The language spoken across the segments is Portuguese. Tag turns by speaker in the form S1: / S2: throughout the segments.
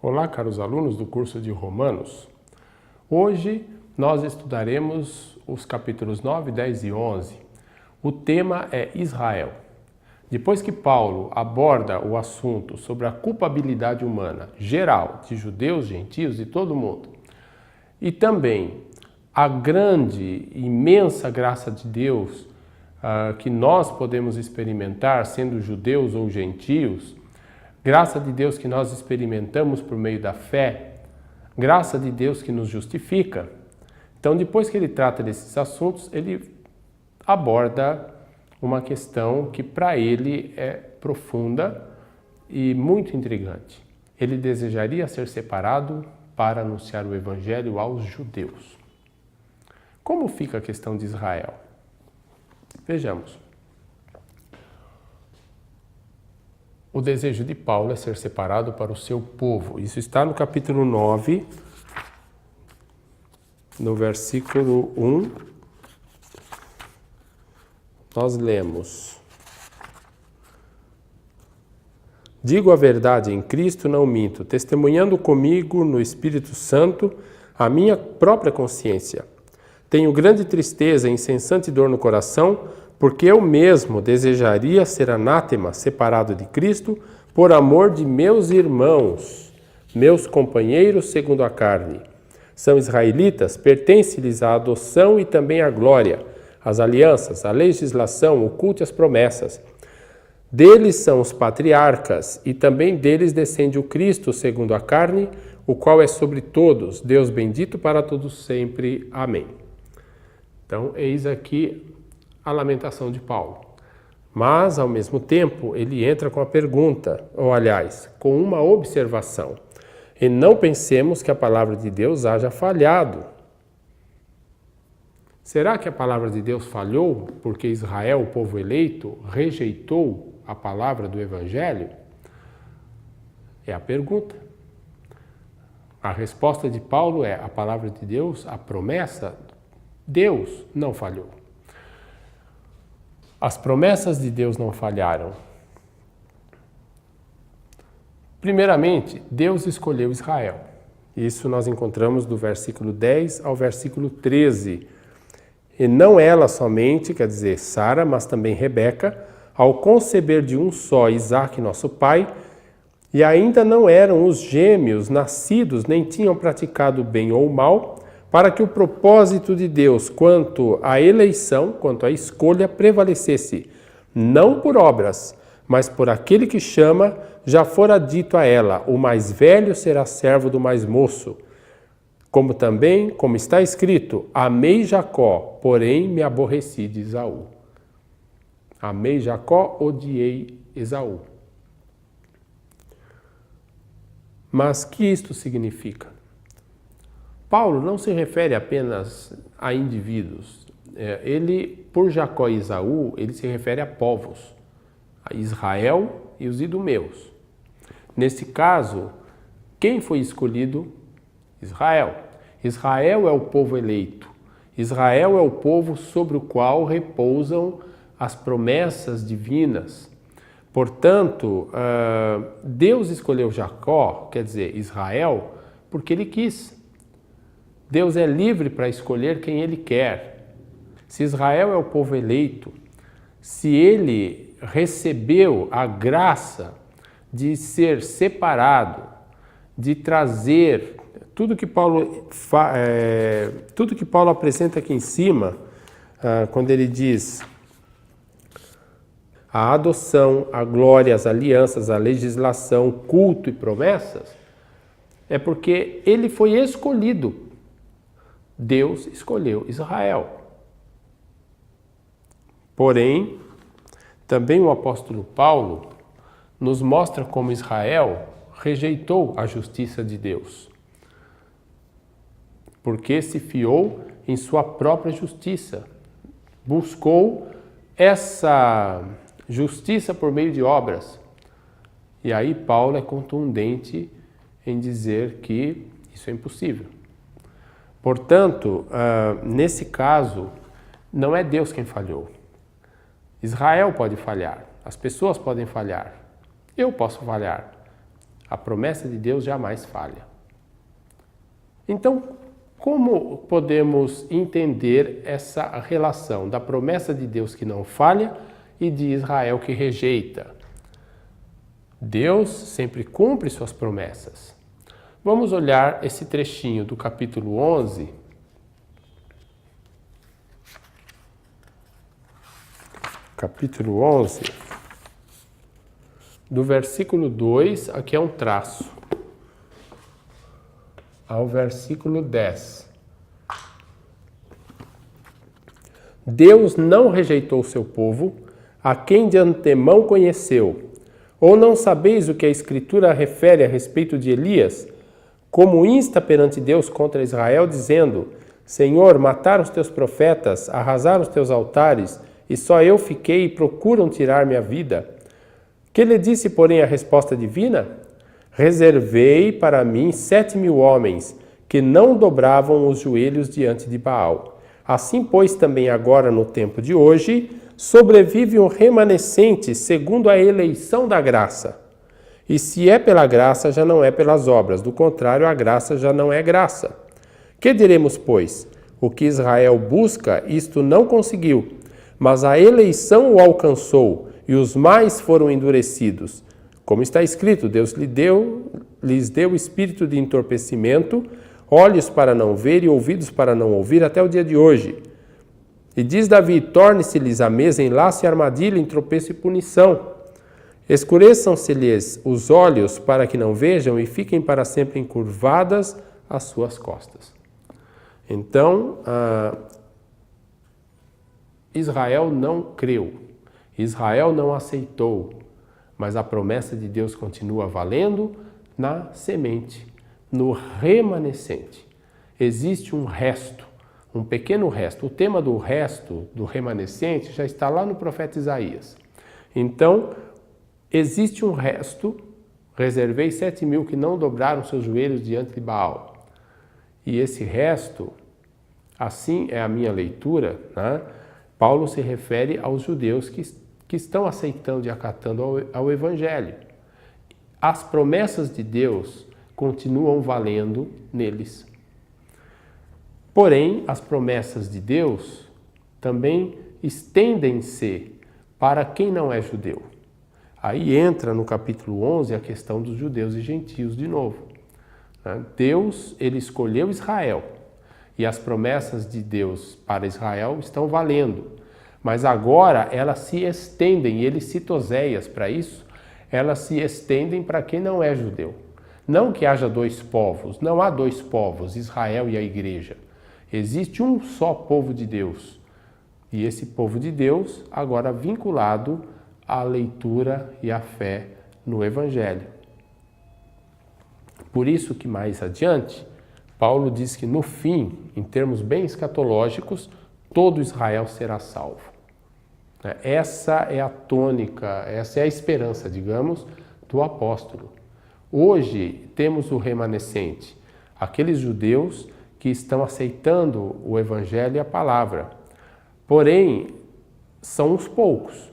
S1: Olá, caros alunos do curso de Romanos. Hoje nós estudaremos os capítulos 9, 10 e 11. O tema é Israel. Depois que Paulo aborda o assunto sobre a culpabilidade humana geral de judeus, gentios e todo mundo, e também a grande, imensa graça de Deus que nós podemos experimentar sendo judeus ou gentios, graça de Deus que nós experimentamos por meio da fé, graça de Deus que nos justifica. Então, depois que ele trata desses assuntos, ele aborda uma questão que para ele é profunda e muito intrigante. Ele desejaria ser separado para anunciar o evangelho aos judeus. Como fica a questão de Israel? Vejamos. O desejo de Paulo é ser separado para o seu povo. Isso está no capítulo 9, no versículo 1. Nós lemos: Digo a verdade em Cristo, não minto, testemunhando comigo no Espírito Santo a minha própria consciência. Tenho grande tristeza e incessante dor no coração, porque eu mesmo desejaria ser anátema, separado de Cristo, por amor de meus irmãos, meus companheiros segundo a carne. São israelitas, pertence-lhes a adoção e também a glória, as alianças, a legislação, o culto e as promessas. Deles são os patriarcas, e também deles descende o Cristo segundo a carne, o qual é sobre todos, Deus bendito para todos sempre. Amém. Então, eis aqui a lamentação de Paulo. Mas, ao mesmo tempo, ele entra com a pergunta, ou aliás, com uma observação. E não pensemos que a palavra de Deus haja falhado. Será que a palavra de Deus falhou porque Israel, o povo eleito, rejeitou a palavra do Evangelho? É a pergunta. A resposta de Paulo é: a palavra de Deus, a promessa, Deus não falhou. As promessas de Deus não falharam. Primeiramente, Deus escolheu Israel. Isso nós encontramos do versículo 10 ao versículo 13. E não ela somente, quer dizer, Sara, mas também Rebeca, ao conceber de um só Isaque, nosso pai, e ainda não eram os gêmeos nascidos, nem tinham praticado bem ou mal, para que o propósito de Deus quanto à eleição, quanto à escolha, prevalecesse, não por obras, mas por aquele que chama, já fora dito a ela: o mais velho será servo do mais moço. Como também, como está escrito: amei Jacó, porém me aborreci de Esaú. Amei Jacó, odiei Esaú. Mas que isto significa? Paulo não se refere apenas a indivíduos. Ele, por Jacó e Esaú, ele se refere a povos, a Israel e os idumeus. Nesse caso, quem foi escolhido? Israel. Israel é o povo eleito. Israel é o povo sobre o qual repousam as promessas divinas. Portanto, Deus escolheu Jacó, quer dizer, Israel, porque ele quis. Deus é livre para escolher quem ele quer. Se Israel é o povo eleito, se ele recebeu a graça de ser separado, de trazer tudo que Paulo apresenta aqui em cima, quando ele diz a adoção, a glória, as alianças, a legislação, culto e promessas, é porque ele foi escolhido. Deus escolheu Israel. Porém, também o apóstolo Paulo nos mostra como Israel rejeitou a justiça de Deus, porque se fiou em sua própria justiça, buscou essa justiça por meio de obras. E aí Paulo é contundente em dizer que isso é impossível. Portanto, nesse caso, não é Deus quem falhou. Israel pode falhar, as pessoas podem falhar, eu posso falhar, A promessa de Deus jamais falha. Então, como podemos entender essa relação da promessa de Deus que não falha e de Israel que rejeita? Deus sempre cumpre suas promessas. Vamos olhar esse trechinho do capítulo 11. Capítulo 11, do versículo 2, aqui é um traço, ao versículo 10. Deus não rejeitou o seu povo, a quem de antemão conheceu. Ou não sabeis o que a Escritura refere a respeito de Elias, como insta perante Deus contra Israel, dizendo: Senhor, mataram os teus profetas, arrasaram os teus altares, e só eu fiquei e procuram tirar-me a vida. Que lhe disse, porém, a resposta divina? Reservei para mim 7.000 homens, que não dobravam os joelhos diante de Baal. Assim, pois, também agora, no tempo de hoje, sobrevive um remanescente segundo a eleição da graça. E se é pela graça, já não é pelas obras. Do contrário, a graça já não é graça. Que diremos, pois? O que Israel busca, isto não conseguiu. Mas a eleição o alcançou, e os mais foram endurecidos. Como está escrito, Deus lhes deu espírito de entorpecimento, olhos para não ver e ouvidos para não ouvir, até o dia de hoje. E diz Davi: torne-se-lhes a mesa em laço e armadilha, em tropeço e punição. Escureçam-se-lhes os olhos para que não vejam, e fiquem para sempre encurvadas as suas costas. Então, Israel não creu, Israel não aceitou, mas a promessa de Deus continua valendo na semente, no remanescente. Existe um resto, um pequeno resto. O tema do resto, do remanescente, já está lá no profeta Isaías. Então, existe um resto, reservei 7.000 que não dobraram seus joelhos diante de Baal. E esse resto, assim é a minha leitura, né? Paulo se refere aos judeus que estão aceitando e acatando ao Evangelho. As promessas de Deus continuam valendo neles. Porém, as promessas de Deus também estendem-se para quem não é judeu. Aí entra no capítulo 11 a questão dos judeus e gentios de novo. Deus, ele escolheu Israel. E as promessas de Deus para Israel estão valendo. Mas agora elas se estendem, e ele cita Oséias para isso, elas se estendem para quem não é judeu. Não que haja dois povos, não há dois povos, Israel e a igreja. Existe um só povo de Deus. E esse povo de Deus agora vinculado à leitura e à fé no Evangelho. Por isso que mais adiante, Paulo diz que no fim, em termos bem escatológicos, todo Israel será salvo. Essa é a tônica, essa é a esperança, digamos, do apóstolo. Hoje temos o remanescente, aqueles judeus que estão aceitando o Evangelho e a palavra. Porém, são os poucos.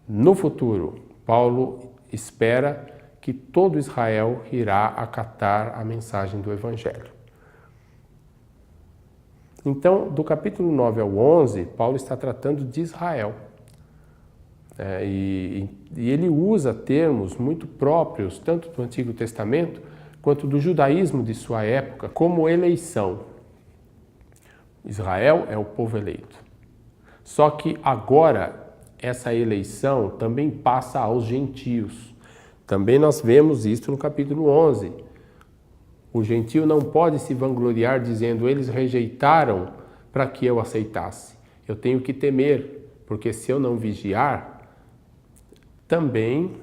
S1: No futuro, Paulo espera que todo Israel irá acatar a mensagem do Evangelho. Então, do capítulo 9 ao 11, Paulo está tratando de Israel. E ele usa termos muito próprios, tanto do Antigo Testamento, quanto do judaísmo de sua época, como eleição. Israel é o povo eleito. Só que agora, essa eleição também passa aos gentios. Também nós vemos isso no capítulo 11. O gentio não pode se vangloriar dizendo: eles rejeitaram para que eu aceitasse. Eu tenho que temer, porque se eu não vigiar, também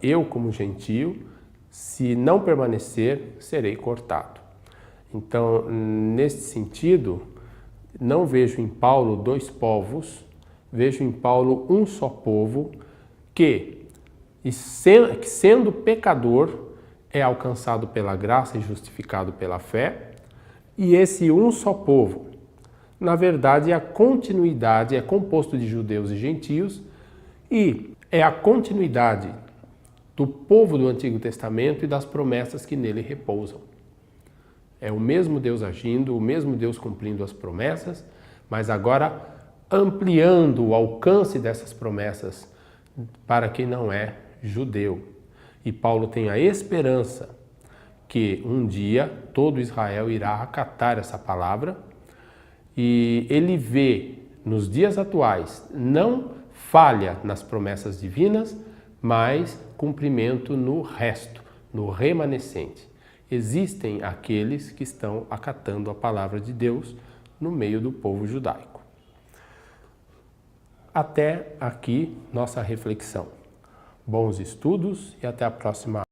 S1: eu, como gentio, se não permanecer, serei cortado. Então, nesse sentido, não vejo em Paulo dois povos, vejo em Paulo um só povo que, sendo pecador, é alcançado pela graça e justificado pela fé, e esse um só povo, na verdade, é a continuidade, é composto de judeus e gentios, e é a continuidade do povo do Antigo Testamento e das promessas que nele repousam. É o mesmo Deus agindo, o mesmo Deus cumprindo as promessas, mas agora ampliando o alcance dessas promessas para quem não é judeu. E Paulo tem a esperança que um dia todo Israel irá acatar essa palavra, e ele vê nos dias atuais não falha nas promessas divinas, mas cumprimento no resto, no remanescente. Existem aqueles que estão acatando a palavra de Deus no meio do povo judaico. Até aqui nossa reflexão. Bons estudos e até a próxima aula.